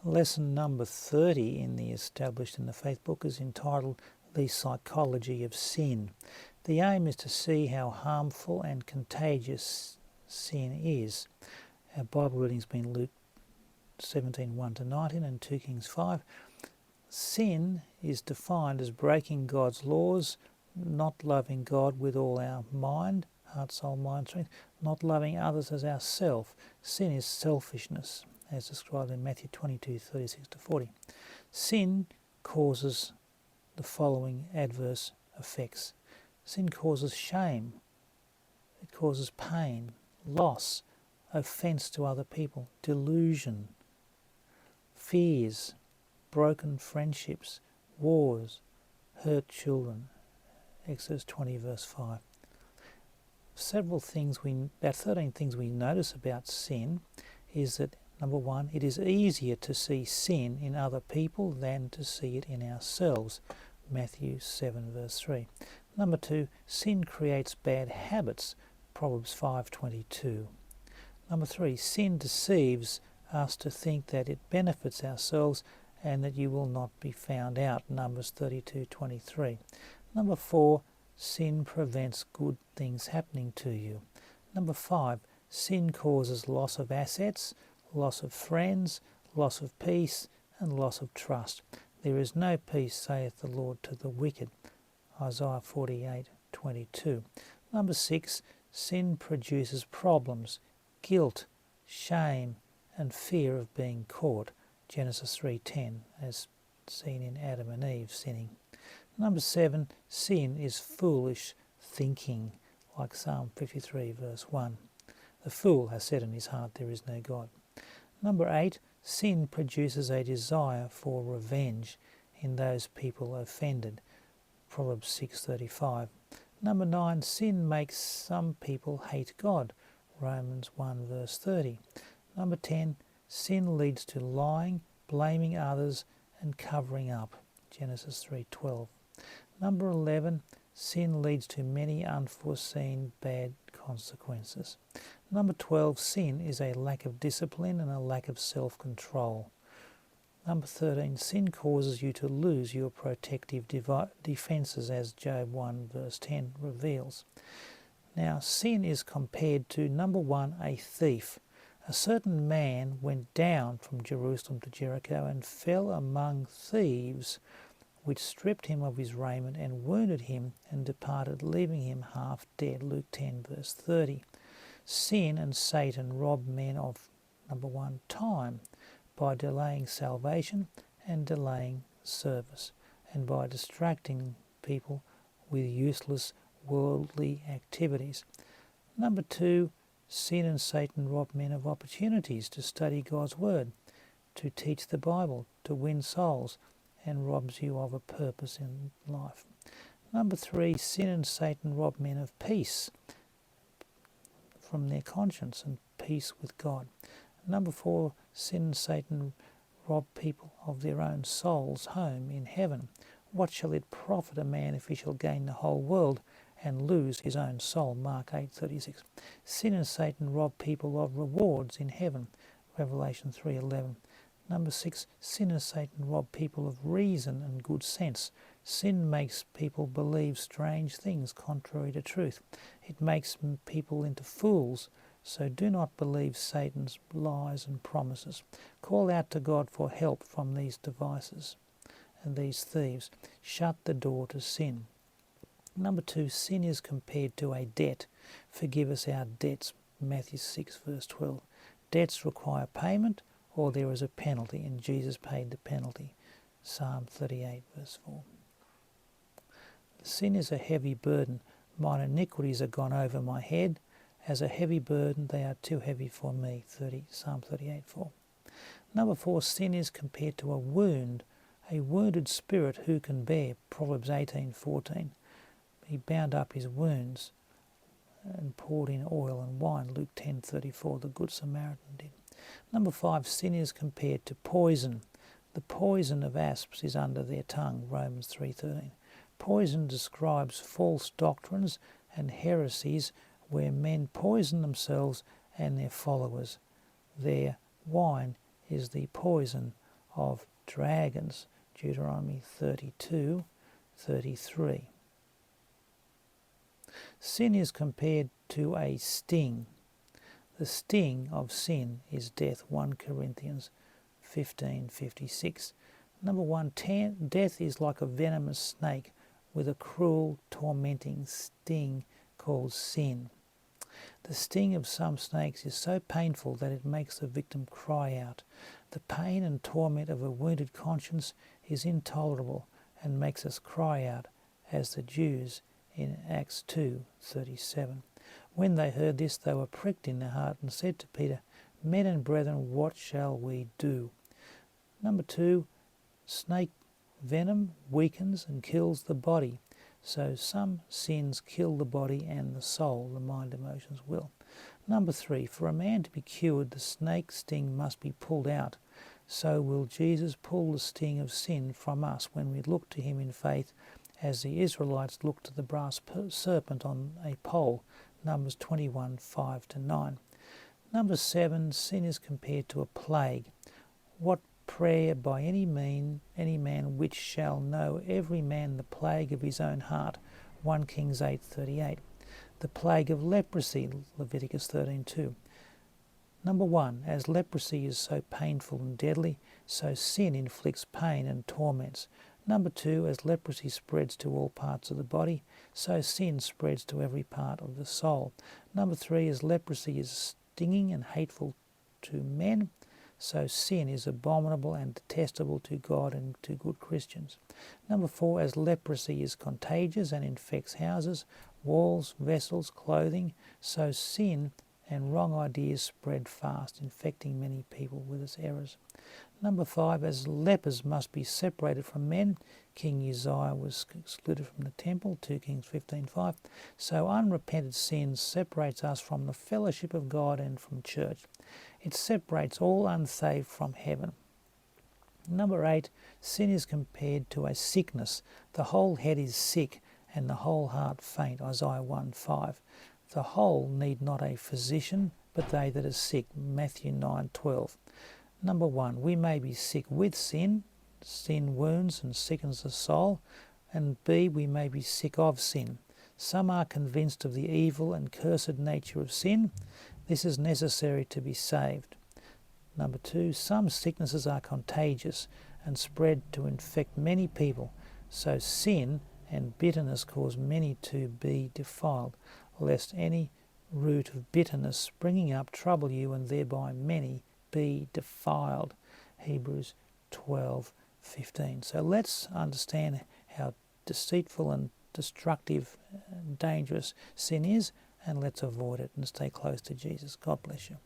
Lesson number 30 in the Established in the Faith book is entitled The Psychology of Sin. The aim is to see how harmful and contagious sin is. Our Bible reading has been Luke 17:1-19 and 2 Kings 5. Sin is defined as breaking God's laws, not loving God with all our mind, heart, soul, mind, strength, not loving others as ourself. Sin is selfishness, as described in Matthew 22:36-40. Sin causes the following adverse effects. Sin causes shame, it causes pain, loss, offence to other people, delusion, fears, broken friendships, wars, hurt children. Exodus 20 verse 5. About 13 things we notice about sin is that, number one, it is easier to see sin in other people than to see it in ourselves. Matthew 7 verse 3. Number two, sin creates bad habits. Proverbs 5:22. Number three, sin deceives us to think that it benefits ourselves and that you will not be found out. Numbers 32:23. Number four, sin prevents good things happening to you. Number five, sin causes loss of assets, loss of friends, loss of peace, and loss of trust. There is no peace, saith the Lord, to the wicked. Isaiah 48:22. Number six, sin produces problems, guilt, shame, and fear of being caught. Genesis 3:10, as seen in Adam and Eve sinning. Number seven, sin is foolish thinking, like Psalm 53 verse 1. The fool has said in his heart, there is no God. Number eight, sin produces a desire for revenge in those people offended. Proverbs 6:35. Number nine, sin makes some people hate God. Romans 1 verse 30. Number 10, sin leads to lying, blaming others, and covering up. Genesis 3:12. Number 11, sin leads to many unforeseen bad consequences. Number 12, sin is a lack of discipline and a lack of self-control. Number 13, sin causes you to lose your protective defences, as Job 1 verse 10 reveals. Now, sin is compared to, number one, a thief. A certain man went down from Jerusalem to Jericho and fell among thieves, which stripped him of his raiment and wounded him and departed, leaving him half dead. Luke 10 verse 30. Sin and Satan rob men of, number one, time, by delaying salvation and delaying service, and by distracting people with useless worldly activities. Number two, sin and Satan rob men of opportunities to study God's Word, to teach the Bible, to win souls, and robs you of a purpose in life. Number three, sin and Satan rob men of peace from their conscience and peace with God. Number four, sin and Satan rob people of their own soul's home in heaven. What shall it profit a man if he shall gain the whole world and lose his own soul? Mark 8:36. Sin and Satan rob people of rewards in heaven. Revelation 3:11. Number six, sin and Satan rob people of reason and good sense. Sin makes people believe strange things contrary to truth. It makes people into fools. So do not believe Satan's lies and promises. Call out to God for help from these devices and these thieves. Shut the door to sin. Number two, sin is compared to a debt. Forgive us our debts. Matthew 6 verse 12. Debts require payment, or there is a penalty, and Jesus paid the penalty. Psalm 38 verse 4. Sin is a heavy burden. Mine iniquities are gone over my head. As a heavy burden, they are too heavy for me. Psalm 38:4. Number four, sin is compared to a wound. A wounded spirit who can bear? Proverbs 18:14. He bound up his wounds and poured in oil and wine. Luke 10:34. The Good Samaritan did. Number five, sin is compared to poison. The poison of asps is under their tongue. Romans 3:13. Poison describes false doctrines and heresies where men poison themselves and their followers. Their wine is the poison of dragons, Deuteronomy 32:33. Sin is compared to a sting. The sting of sin is death, 1 Corinthians 15:56. Number 1, death is like a venomous snake with a cruel, tormenting sting called sin. The sting of some snakes is so painful that it makes the victim cry out. The pain and torment of a wounded conscience is intolerable and makes us cry out, as the Jews in Acts 2:37. When they heard this, they were pricked in the heart and said to Peter, "Men and brethren, what shall we do?" Number 2, snake venom weakens and kills the body. So some sins kill the body and the soul, the mind, emotions, will. Number 3, for a man to be cured, the snake sting must be pulled out. So will Jesus pull the sting of sin from us when we look to him in faith, as the Israelites looked to the brass serpent on a pole, Numbers 21:5-9. Number 7, sin is compared to a plague. What prayer by any man which shall know every man the plague of his own heart, 1 Kings 8:38. The plague of leprosy, Leviticus 13:2. Number 1, as leprosy is so painful and deadly, so sin inflicts pain and torments. Number 2, as leprosy spreads to all parts of the body, so sin spreads to every part of the soul. Number 3, as leprosy is stinging and hateful to men, so sin is abominable and detestable to God and to good Christians. Number 4, as leprosy is contagious and infects houses, walls, vessels, clothing, so sin and wrong ideas spread fast, infecting many people with its errors. Number 5, as lepers must be separated from men, King Uzziah was excluded from the temple, 2 Kings 15:5, so unrepented sin separates us from the fellowship of God and from church. It separates all unsaved from heaven. Number 8, sin is compared to a sickness. The whole head is sick and the whole heart faint, Isaiah 1:5. The whole need not a physician, but they that are sick, Matthew 9:12. Number 1, we may be sick with sin. Sin wounds and sickens the soul. And B, we may be sick of sin. Some are convinced of the evil and cursed nature of sin. This is necessary to be saved. Number 2, some sicknesses are contagious and spread to infect many people. So sin and bitterness cause many to be defiled, lest any root of bitterness springing up trouble you, and thereby many be defiled. Hebrews 12:15. So let's understand how deceitful and destructive and dangerous sin is, and let's avoid it and stay close to Jesus. God bless you.